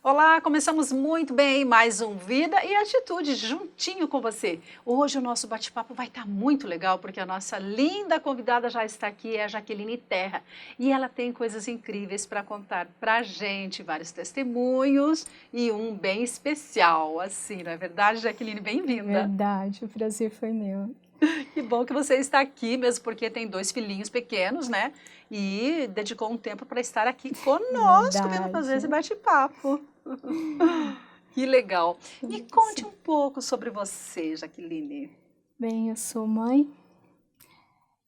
Olá, começamos muito bem, mais um Vida e Atitude juntinho com você. Hoje o nosso bate-papo vai estar muito legal porque a nossa linda convidada já está aqui, é a Jaqueline Terra. E ela tem coisas incríveis para contar para a gente, vários testemunhos e um bem especial, assim, não é verdade, Jaqueline? Bem-vinda. Verdade, o prazer foi meu. Que bom que você está aqui, mesmo porque tem dois filhinhos pequenos, né? E dedicou um tempo para estar aqui conosco, vindo fazer esse Verdade. bate-papo. Que legal. Me conte Sim. um pouco sobre você, Jaqueline. Bem, eu sou mãe,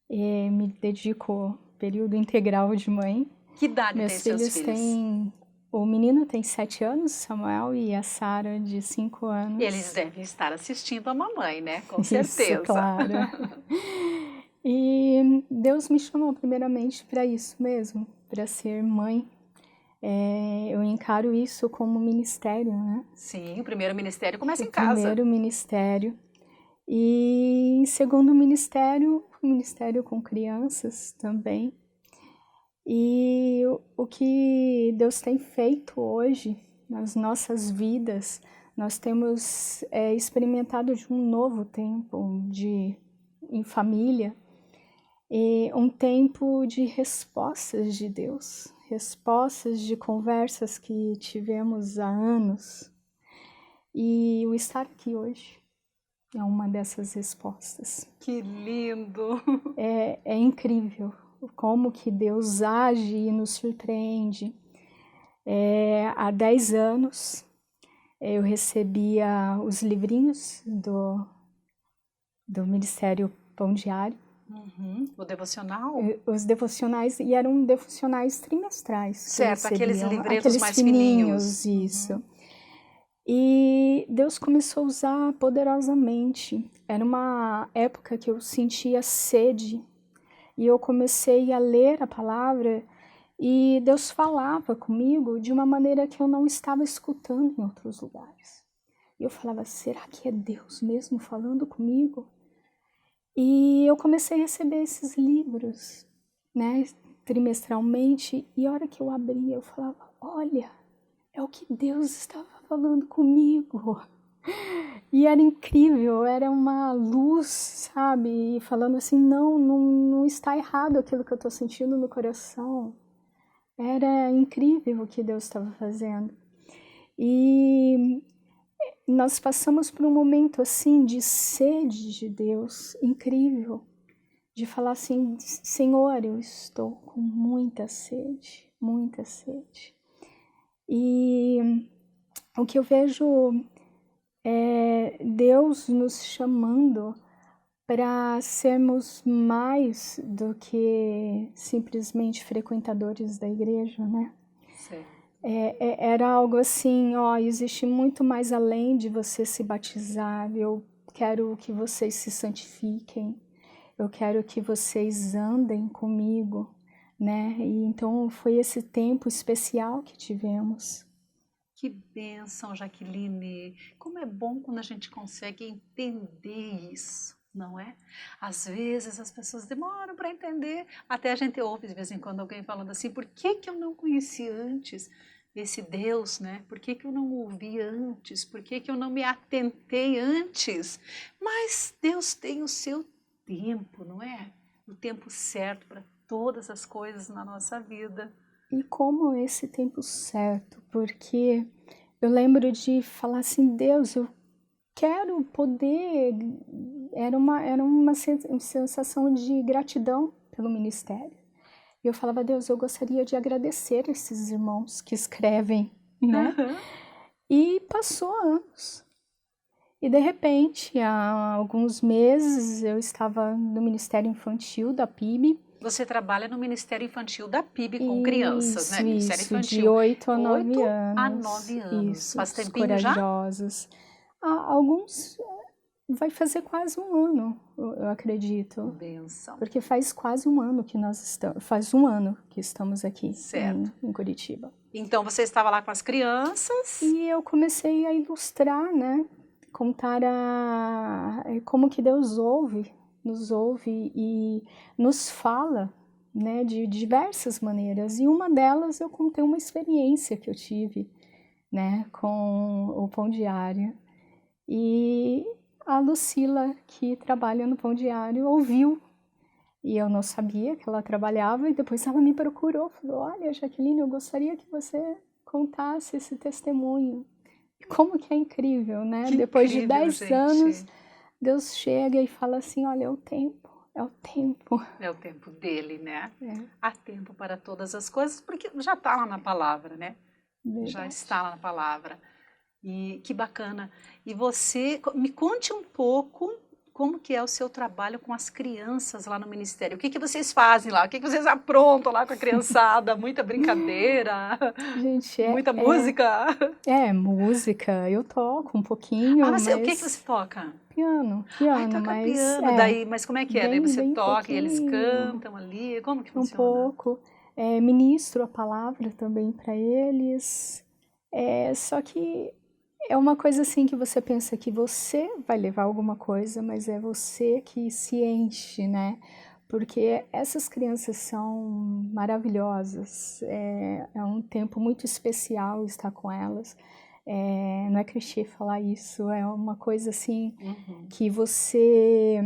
me dedico ao período integral de mãe. Que idade tem Meus seus filhos filhos? têm... O menino tem 7 anos, Samuel, e a Sara, de 5 Eles anos. devem estar assistindo a mamãe, né? Com Isso, certeza. claro. E Deus me chamou primeiramente para isso mesmo, para ser mãe. Eu encaro isso como ministério, né? Sim, o primeiro ministério começa O em casa. primeiro ministério. E segundo o ministério com crianças também. E o que Deus tem feito hoje nas nossas vidas, nós temos experimentado de um novo tempo em família, e um tempo de respostas de Deus, respostas de conversas que tivemos há anos. E o estar aqui hoje é uma dessas respostas. Que lindo! É incrível como que Deus age e nos surpreende. Há 10 anos eu recebia os livrinhos do Ministério Pão Diário, O devocional? os devocionais, e eram devocionais trimestrais que eu Certo, aqueles recebia, livretos aqueles mais fininhos. fininhos, isso. E Deus começou a usar poderosamente. Era uma época que eu sentia sede. E eu comecei a ler a palavra e Deus falava comigo de uma maneira que eu não estava escutando em outros lugares. E eu falava, será que é Deus mesmo falando comigo? E eu comecei a receber esses livros, né, trimestralmente, e a hora que eu abria, eu falava, olha, é o que Deus estava falando comigo. E era incrível, era uma luz, sabe? E falando assim, não está errado aquilo que eu estou sentindo no coração. Era incrível o que Deus estava fazendo. E nós passamos por um momento assim de sede de Deus, incrível. De falar assim, Senhor, eu estou com muita sede, muita sede. E o que eu vejo é Deus nos chamando para sermos mais do que simplesmente frequentadores da igreja, né? Certo. Era algo assim, ó, existe muito mais além de você se batizar, eu quero que vocês se santifiquem, eu quero que vocês andem comigo, né? E então foi esse tempo especial que tivemos. Que bênção, Jaqueline. Como é bom quando a gente consegue entender isso, não é? Às vezes as pessoas demoram para entender, até a gente ouve de vez em quando alguém falando assim, por que que eu não conheci antes esse Deus, né? Por que que eu não ouvi antes? Por que que eu não me atentei antes? Mas Deus tem o seu tempo, não é? O tempo certo para todas as coisas na nossa vida. E como esse tempo certo, porque eu lembro de falar assim, Deus, eu quero poder. Era uma sensação de gratidão pelo ministério. E eu falava, Deus, eu gostaria de agradecer esses irmãos que escrevem, né? Uhum. E passou anos. E de repente, há alguns meses, eu estava no Ministério Infantil da PIB. Você trabalha no Ministério Infantil da PIB com crianças, né? Ministério Isso, de Infantil, 8 a 9 8 a anos. 9 anos. Isso, Faz os tempinho já? corajosos. Alguns vai fazer quase um ano, eu acredito. Benção. Porque faz quase um ano que nós estamos, faz um ano que estamos aqui Certo. em Curitiba. Então você estava lá com as crianças? E eu comecei a ilustrar, né? Contar como que Deus nos ouve e nos fala, né? De diversas maneiras. E uma delas eu contei uma experiência que eu tive, né, com o Pão Diário. E a Lucila, que trabalha no Pão Diário, ouviu. E eu não sabia que ela trabalhava, e depois ela me procurou, falou, olha, Jaqueline, eu gostaria que você contasse esse testemunho. E como que é incrível, né? Que Depois de incrível, 10 anos, gente. Deus chega e fala assim, olha, é o tempo, é o tempo. É o tempo dele, né? É, Há tempo para todas as coisas, porque já está lá na palavra, né? Já verdade. está lá na palavra. E que bacana. E você, me conte um pouco como que é o seu trabalho com as crianças lá no ministério. O que que vocês fazem lá? O que que vocês aprontam lá com a criançada? Muita brincadeira? Gente, Muita música? música, eu toco um Ah, pouquinho, o que que você mas toca? Ai, piano, toca mas piano. Daí, mas como é que é? Daí você bem toca e eles pouquinho, cantam ali? Como que um funciona? pouco. Ministro a palavra também para eles. Só que é uma coisa assim que você pensa que você vai levar alguma coisa, mas é você que se enche, né? Porque essas crianças são maravilhosas. É um tempo muito especial estar com elas. Não é clichê falar isso, é uma coisa assim Uhum. que você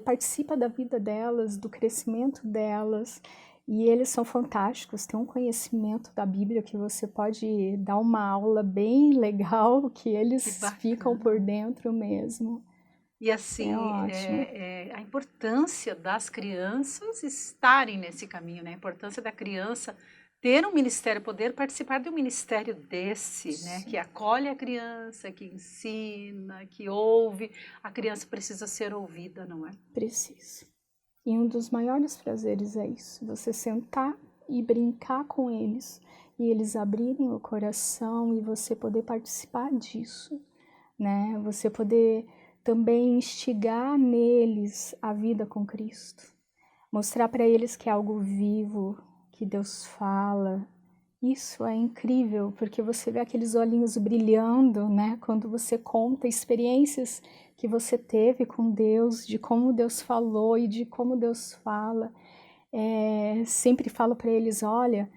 participa da vida delas, do crescimento delas, e eles são fantásticos, têm um conhecimento da Bíblia que você pode dar uma aula bem legal, que Que eles ficam por bacana. dentro mesmo. E É assim, ótimo. a importância das crianças estarem nesse caminho, né? A importância da criança ter um ministério, poder participar de um ministério desse, né? Que Sim, acolhe a criança, que ensina, que ouve. A criança precisa ser ouvida, não é? preciso. E um dos maiores prazeres é isso, você sentar e brincar com eles, e eles abrirem o coração e você poder participar disso, né? Você poder também instigar neles a vida com Cristo, mostrar para eles que é algo vivo, que Deus fala. Isso é incrível, porque você vê aqueles olhinhos brilhando, né? Quando você conta experiências que você teve com Deus, de como Deus falou e de como Deus fala. Sempre falo para eles, olha,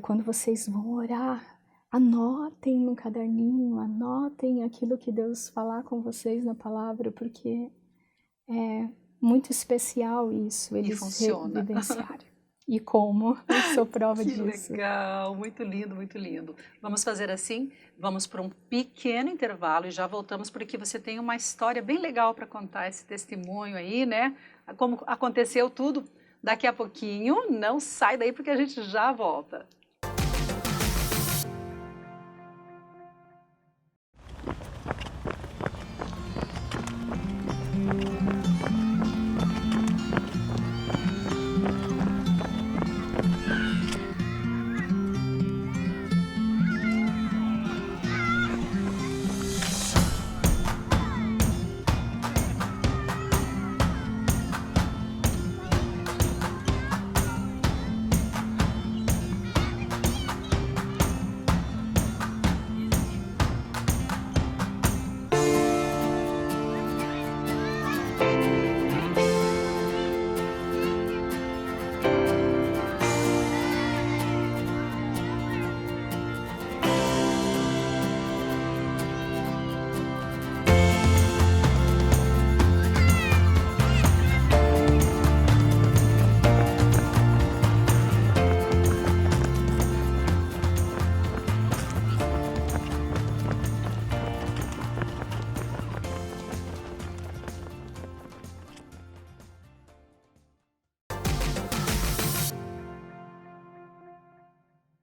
quando vocês vão orar, anotem no caderninho, anotem aquilo que Deus falar com vocês na palavra, porque é muito especial isso, E eles funciona. vivenciarem. E como? Eu sou prova Que disso. legal, muito lindo, muito lindo. Vamos fazer assim? Vamos para um pequeno intervalo e já voltamos porque você tem uma história bem legal para contar esse testemunho aí, né? Como aconteceu tudo. Daqui a pouquinho, não sai daí porque a gente já volta.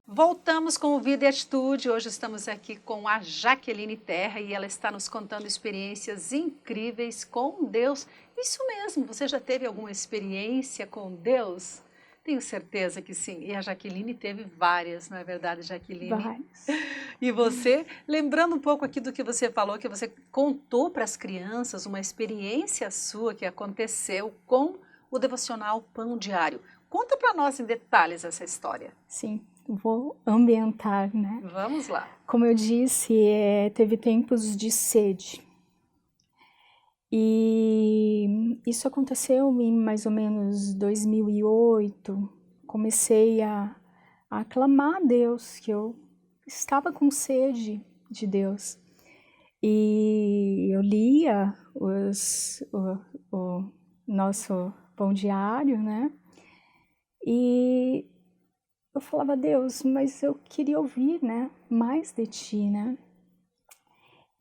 Voltamos com o Vida e Atitude. Hoje estamos aqui com a Jaqueline Terra e ela está nos contando experiências incríveis com Deus. Isso mesmo, você já teve alguma experiência com Deus? Tenho certeza que sim. E a Jaqueline teve várias, não é verdade, Jaqueline? Vários. E você, lembrando um pouco aqui do que você falou, que você contou para as crianças uma experiência sua que aconteceu com o devocional Pão Diário. Conta para nós em detalhes essa história. Sim, vou ambientar, né? Vamos lá. Como eu disse, teve tempos de sede. E isso aconteceu em mais ou menos 2008. Comecei a clamar a Deus que eu estava com sede de Deus. E eu lia o nosso pão diário, né? E eu falava, Deus, mas eu queria ouvir, né, mais de ti, né?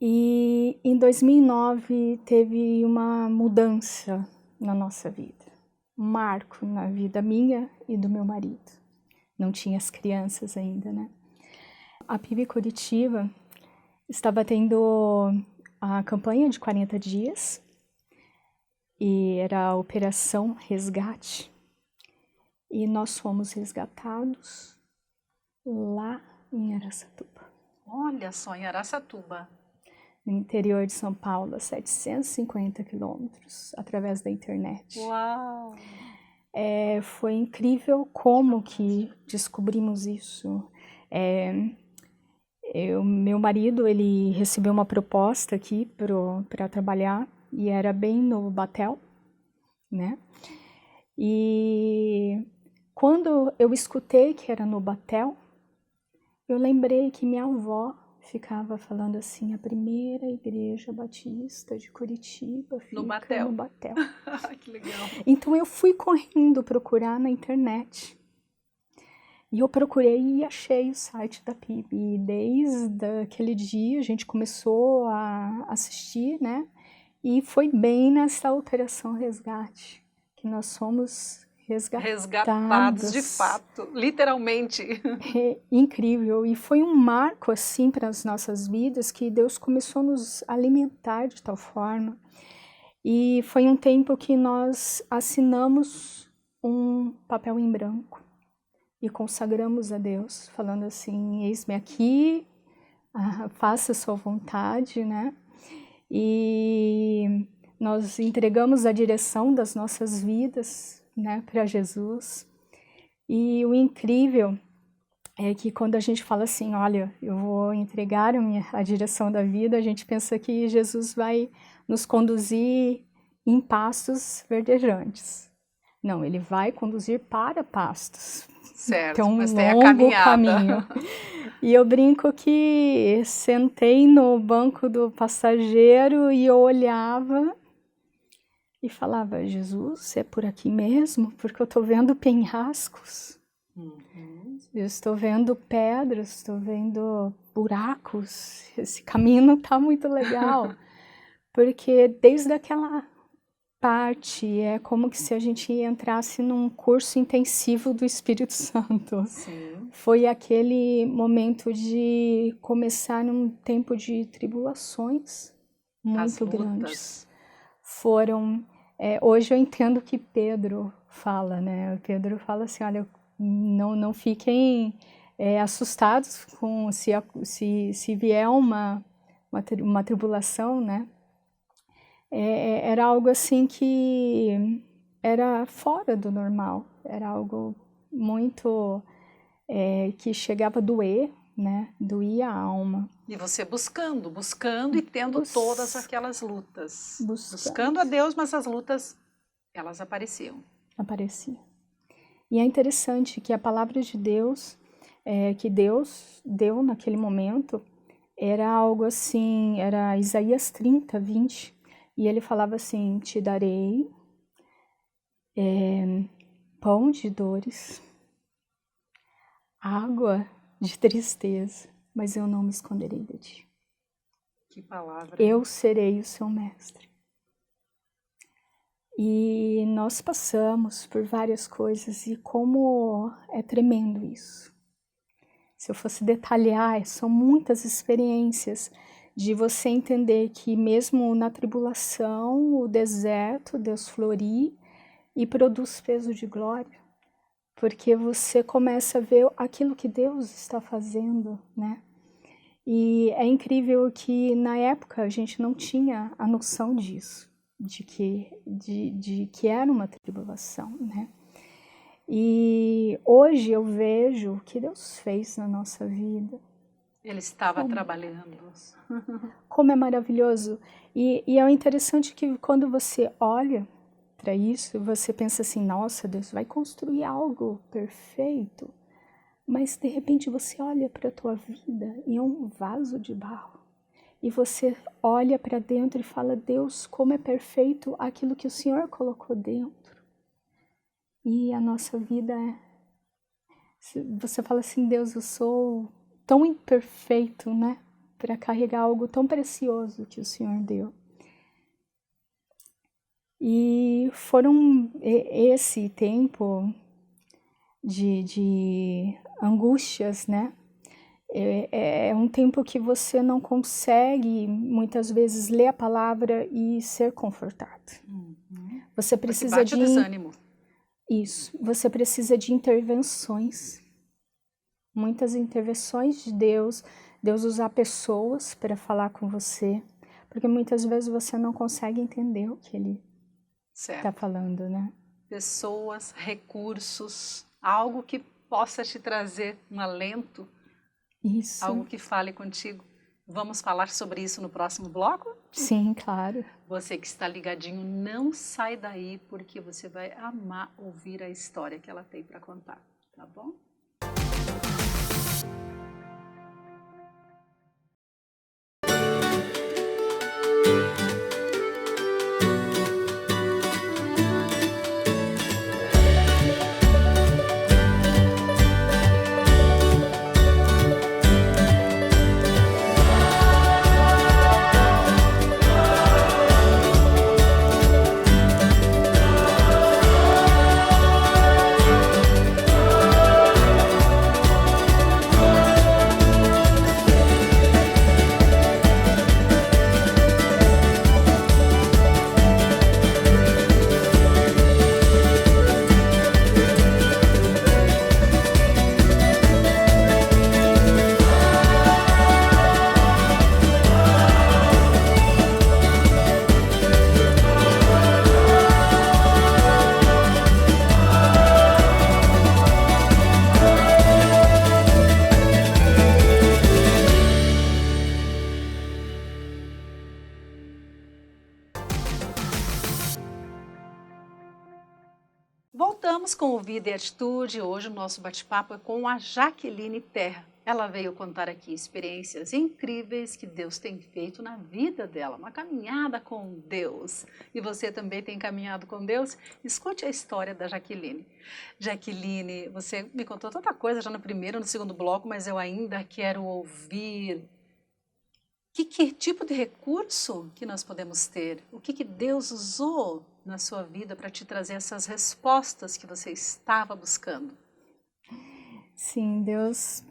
E em 2009 teve uma mudança na nossa vida, um marco na vida minha e do meu marido. Não tinha as crianças ainda, né? A PIB Curitiba estava tendo a campanha de 40 dias e era a Operação Resgate. E nós fomos resgatados lá em Araçatuba. Olha só, em Araçatuba. No interior de São Paulo, a 750 quilômetros, através da internet. Uau! Foi incrível como que descobrimos isso. Meu marido, ele recebeu uma proposta aqui para trabalhar e era bem no Batel, né? E quando eu escutei que era no Batel, eu lembrei que minha avó ficava falando assim, a primeira igreja batista de Curitiba fica no Batel. Que legal. Então eu fui correndo procurar na internet. E eu procurei e achei o site da PIB. E desde aquele dia a gente começou a assistir, né? E foi bem nessa Operação Resgate que nós fomos resgatados de fato, literalmente. É incrível. E foi um marco assim para as nossas vidas que Deus começou a nos alimentar de tal forma. E foi um tempo que nós assinamos um papel em branco e consagramos a Deus, falando assim, eis-me aqui, faça a sua vontade, né? E nós entregamos a direção das nossas vidas, né, para Jesus. E o incrível é que quando a gente fala assim, olha, eu vou entregar a direção da vida, a gente pensa que Jesus vai nos conduzir em pastos verdejantes. Não, ele vai conduzir para pastos. Certo, então, mas um tem a longo caminhada. caminho. E eu brinco que sentei no banco do passageiro e eu olhava e falava, Jesus, é por aqui mesmo? Porque eu estou vendo penhascos. Eu estou vendo pedras, estou vendo buracos. Esse caminho não está muito legal. Porque desde aquela parte é como que se a gente entrasse num curso intensivo do Espírito Santo. Sim. Foi aquele momento de começar num tempo de tribulações muito grandes. Foram, hoje eu entendo que Pedro fala, né? Pedro fala assim, olha, não fiquem assustados com se vier uma tribulação, né? Era algo assim que era fora do normal, era algo muito que chegava a doer, né? Doía a alma. E você buscando e tendo todas aquelas lutas. Buscando a Deus, mas as lutas, elas apareciam. Apareciam. E é interessante que a palavra de Deus, que Deus deu naquele momento, era algo assim, era Isaías 30, 20. E ele falava assim, te darei pão de dores, água de tristeza, mas eu não me esconderei de ti. Que palavra. Eu serei o seu mestre. E nós passamos por várias coisas e como é tremendo isso. Se eu fosse detalhar, são muitas experiências de você entender que mesmo na tribulação, o deserto, Deus florir e produz peso de glória. Porque você começa a ver aquilo que Deus está fazendo, né? E é incrível que na época a gente não tinha a noção disso, de que era uma tribulação, né? E hoje eu vejo o que Deus fez na nossa vida. Ele estava trabalhando. Como é maravilhoso. E é interessante que quando você olha para isso, você pensa assim, nossa, Deus vai construir algo perfeito. Mas de repente você olha para a tua vida e é um vaso de barro. E você olha para dentro e fala, Deus, como é perfeito aquilo que o Senhor colocou dentro. E a nossa vida você fala assim, Deus, eu sou tão imperfeito, né? Para carregar algo tão precioso que o Senhor deu. E foram esse tempo de angústias, né? É um tempo que você não consegue, muitas vezes, ler a palavra e ser confortado. Você precisa bate o desânimo. Isso. Você precisa de intervenções. Muitas intervenções de Deus. Deus usar pessoas para falar com você. Porque muitas vezes você não consegue entender o que Ele está falando, né? Pessoas, recursos, algo que possa te trazer um alento. Isso. Algo que fale contigo. Vamos falar sobre isso no próximo bloco? Sim, claro. Você que está ligadinho, não sai daí, porque você vai amar ouvir a história que ela tem para contar, tá bom? Voltamos com o Vida e Atitude. Hoje o nosso bate-papo é com a Jaqueline Terra. Ela veio contar aqui experiências incríveis que Deus tem feito na vida dela, uma caminhada com Deus. E você também tem caminhado com Deus? Escute a história da Jaqueline. Jaqueline, você me contou tanta coisa já no primeiro e no segundo bloco, mas eu ainda quero ouvir. Que tipo de recurso que nós podemos ter? O que Deus usou na sua vida para te trazer essas respostas que você estava buscando? Sim, Deus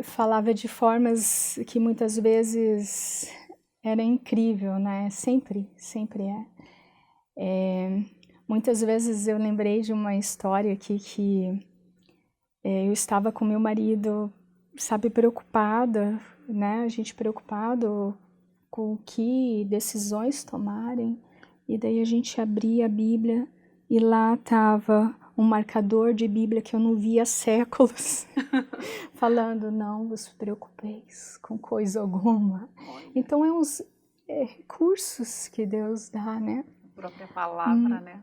falava de formas que muitas vezes era incrível, né? Sempre é. Muitas vezes eu lembrei de uma história aqui que eu estava com meu marido, sabe, preocupada, né? A gente preocupado com que decisões tomarem. E daí a gente abria a Bíblia e lá estava um marcador de Bíblia que eu não via há séculos, falando, não vos preocupeis com coisa alguma. Então é uns recursos que Deus dá, né? A própria palavra, né?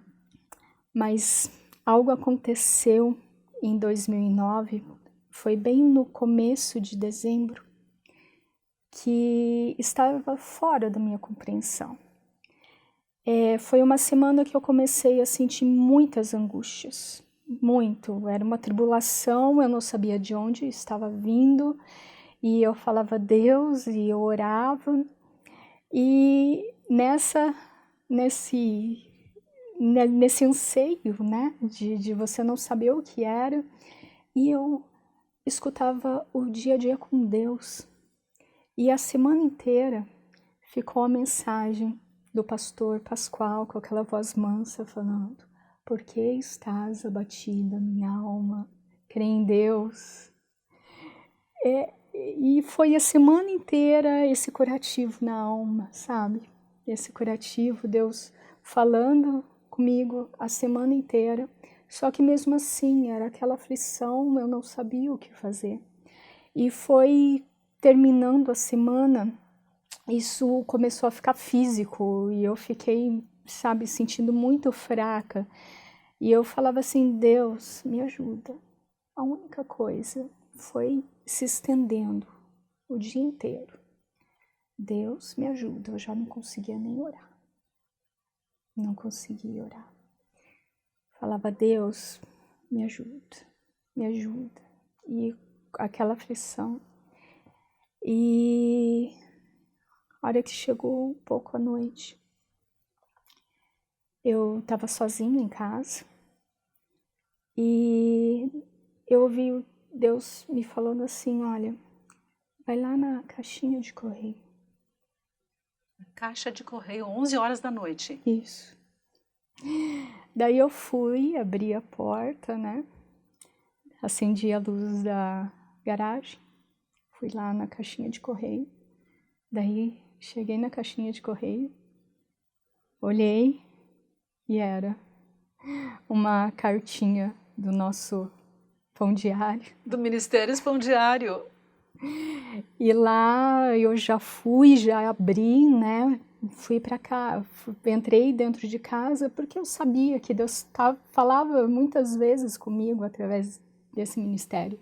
Mas algo aconteceu em 2009, foi bem no começo de dezembro, que estava fora da minha compreensão. Foi uma semana que eu comecei a sentir muitas angústias, muito. Era uma tribulação, eu não sabia de onde estava vindo, e eu falava Deus, e eu orava, e nesse anseio, né, de você não saber o que era, e eu escutava o dia a dia com Deus, e a semana inteira ficou a mensagem do pastor Pascoal com aquela voz mansa falando: por que estás abatida, minha alma? Crê em Deus. E foi a semana inteira esse curativo na alma, sabe? Esse curativo, Deus falando comigo a semana inteira. Só que mesmo assim, era aquela aflição, eu não sabia o que fazer. E foi terminando a semana, isso começou a ficar físico e eu fiquei, sabe, sentindo muito fraca. E eu falava assim, Deus, me ajuda. a única coisa foi se estendendo o dia inteiro. Deus me ajuda, eu já não conseguia nem orar. Não conseguia orar. Falava, Deus, me ajuda, me ajuda. E aquela aflição. E a hora que chegou um pouco à noite, eu estava sozinha em casa e eu ouvi Deus me falando assim, olha, vai lá na caixinha de correio. Caixa de correio, 11 horas da noite. Isso. Daí eu fui, abri a porta, né? Acendi a luz da garagem, fui lá na caixinha de correio. Daí cheguei na caixinha de correio, olhei e era uma cartinha do nosso pão diário. Do Ministério Pão Diário. E lá eu já fui, já abri, né? Fui para cá, entrei dentro de casa porque eu sabia que Deus falava muitas vezes comigo através desse ministério.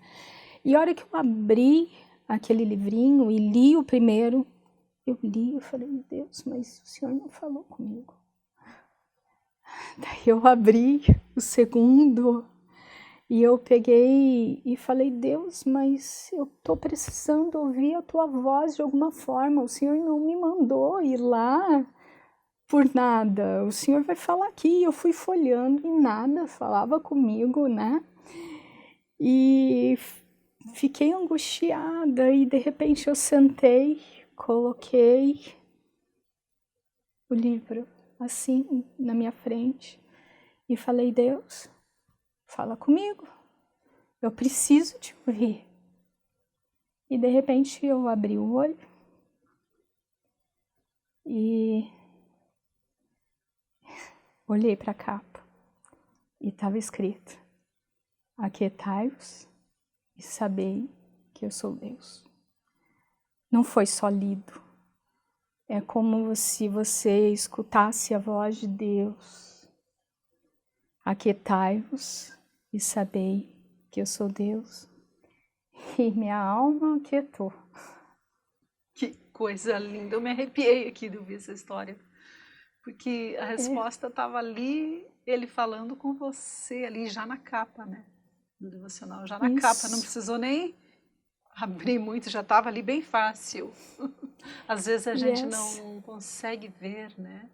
E a hora que eu abri aquele livrinho e li o primeiro, eu li e falei, meu Deus, mas o Senhor não falou comigo. Daí eu abri o segundo e eu peguei e falei, Deus, mas eu estou precisando ouvir a tua voz de alguma forma. O Senhor não me mandou ir lá por nada. O Senhor vai falar aqui. Eu fui folheando e nada falava comigo, né? E fiquei angustiada e de repente eu sentei, coloquei o livro assim na minha frente e falei, Deus, fala comigo, eu preciso te ouvir. E de repente eu abri o olho e olhei para a capa e estava escrito, aquietai-vos e sabei que eu sou Deus. Não foi só lido, é como se você escutasse a voz de Deus. Aquietai-vos e sabei que eu sou Deus. E minha alma aquietou. Que coisa linda, eu me arrepiei aqui de ouvir essa história. Porque a resposta estava ali, ele falando com você ali, já na capa, né? No devocional, já na capa, não precisou nem abrir muito, já estava ali bem fácil. Às vezes a gente não consegue ver, né?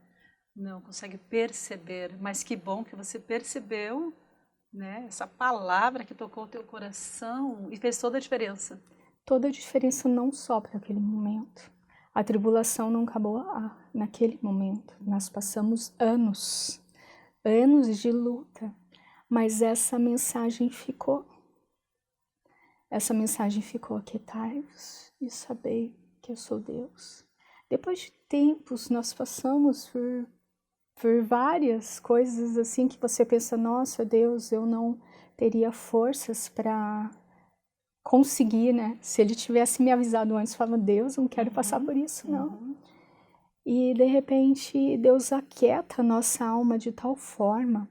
Não consegue perceber, mas que bom que você percebeu, né? Essa palavra que tocou o teu coração e fez toda a diferença. Toda a diferença não só para aquele momento. A tribulação não acabou naquele momento. Nós passamos anos de luta, mas essa mensagem ficou. Essa mensagem ficou, aquietai-vos e sabei que eu sou Deus. Depois de tempos, nós passamos por várias coisas assim que você pensa, nossa, Deus, eu não teria forças para conseguir, né? Se ele tivesse me avisado antes, falava, Deus, eu não quero passar por isso, não. E, de repente, Deus aquieta a nossa alma de tal forma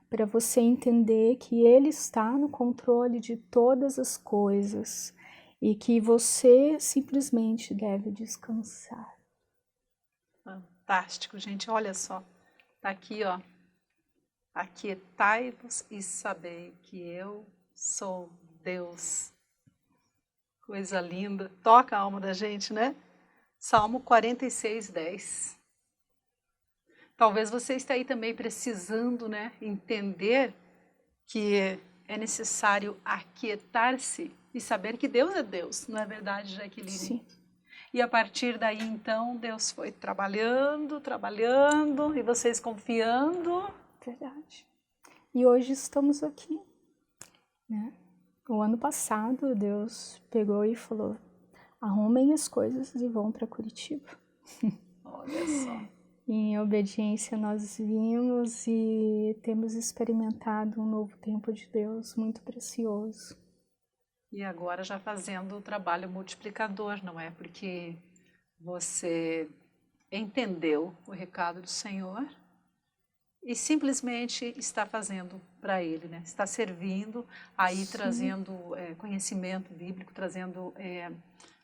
para você entender que Ele está no controle de todas as coisas e que você simplesmente deve descansar. Fantástico, gente. Olha só. Tá aqui, ó. Aquietai-vos e sabei que eu sou Deus. Coisa linda. Toca a alma da gente, né? Salmo 46, 10. Talvez você esteja aí também precisando, né, entender que é necessário aquietar-se e saber que Deus é Deus, não é verdade, Jaqueline? Sim. E a partir daí, então, Deus foi trabalhando, e vocês confiando. Verdade. E hoje estamos aqui, né? O ano passado, Deus pegou e falou, arrumem as coisas e vão para Curitiba. Olha só. Em obediência nós vimos e temos experimentado um novo tempo de Deus muito precioso. E agora já fazendo o trabalho multiplicador, não é? Porque você entendeu o recado do Senhor e simplesmente está fazendo para Ele, né? Está servindo, aí trazendo conhecimento bíblico, trazendo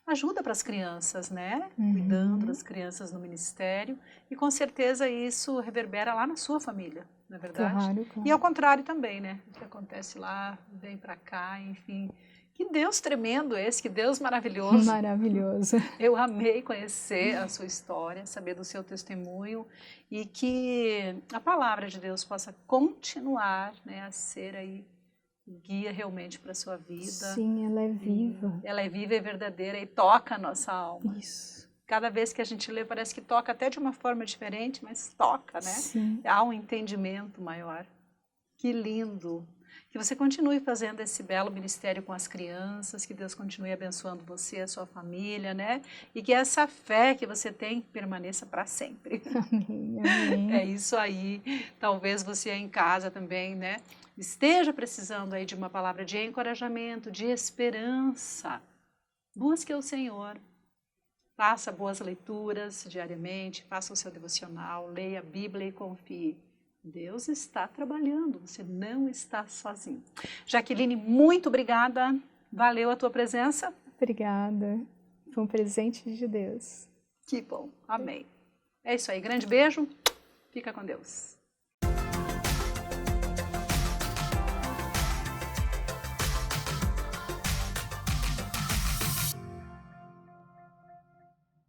ajuda para as crianças, né? Cuidando das crianças no ministério, e com certeza isso reverbera lá na sua família, não é verdade? Claro, E claro. ao contrário também, né? O que acontece lá, vem para cá, enfim. Que Deus tremendo esse, que Deus maravilhoso. Maravilhoso. Eu amei conhecer a sua história, saber do seu testemunho, e que a palavra de Deus possa continuar, né, a ser aí guia realmente para a sua vida. Sim, ela é viva. Ela é viva e verdadeira e toca a nossa alma. Isso. Cada vez que a gente lê, parece que toca até de uma forma diferente, mas toca, né? Sim. Há um entendimento maior. Que lindo! Que você continue fazendo esse belo ministério com as crianças, que Deus continue abençoando você, a sua família, né? E que essa fé que você tem permaneça para sempre. Amém, amém. É isso aí. Talvez você em casa também, né? Esteja precisando aí de uma palavra de encorajamento, de esperança. Busque o Senhor. Faça boas leituras diariamente, faça o seu devocional, leia a Bíblia e confie. Deus está trabalhando, você não está sozinho. Jaqueline, muito obrigada. Valeu a tua presença. Obrigada. Foi um presente de Deus. Que bom. Amém. É isso aí. Grande beijo. Fica com Deus.